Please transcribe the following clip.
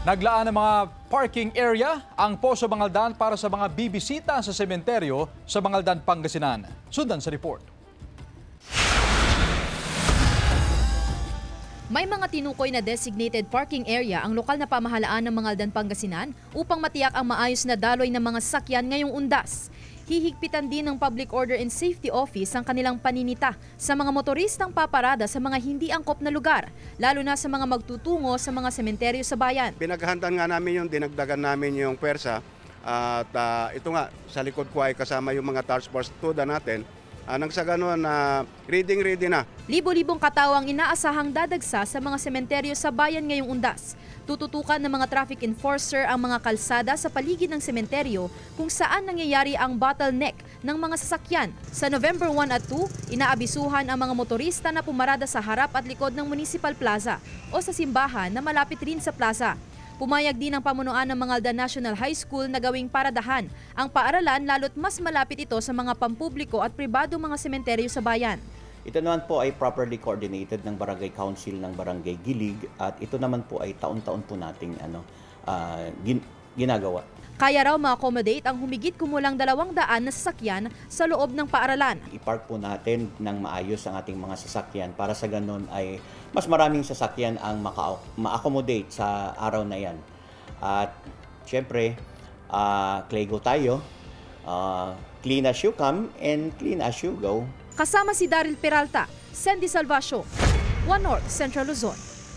Naglaan ng mga parking area ang Poso Bangaldan para sa mga bibisita sa sementeryo sa Bangaldan, Pangasinan. Sundan sa report. May mga tinukoy na designated parking area ang lokal na pamahalaan ng Bangaldan, Pangasinan upang matiyak ang maayos na daloy ng mga sasakyan ngayong undas. Hihigpitan din ng Public Order and Safety Office ang kanilang paninita sa mga motoristang paparada sa mga hindi angkop na lugar, lalo na sa mga magtutungo sa mga sementeryo sa bayan. Pinaghantan nga namin yung dinagdagan namin yung pwersa at ito nga sa likod ko ay kasama yung mga task force tuda natin. Nang sa ganoon ready na. Libo-libong katao ang inaasahang dadagsa sa mga sementeryo sa bayan ngayong undas. Tututukan ng mga traffic enforcer ang mga kalsada sa paligid ng sementeryo kung saan nangyayari ang bottleneck ng mga sasakyan. Sa November 1 at 2, inaabisuhan ang mga motorista na pumarada sa harap at likod ng Municipal Plaza o sa simbahan na malapit rin sa plaza. Pumayag din ang pamunuan ng Bangaldan National High School na gawing paradahan ang paaralan lalo't mas malapit ito sa mga pampubliko at pribadong mga sementeryo sa bayan. Ito naman po ay properly coordinated ng Barangay Council ng Barangay Gilig at ito naman po ay taon-taon po nating ginagawa. Kaya raw ma-accommodate ang humigit kumulang 200 na sasakyan sa loob ng paaralan. I-park po natin ng maayos ang ating mga sasakyan para sa ganun ay mas maraming sasakyan ang ma-accommodate sa araw na yan. At syempre, Clego tayo, clean as you come and clean as you go. Kasama si Daryl Peralta, Sandy Salvacio, One North Central Luzon.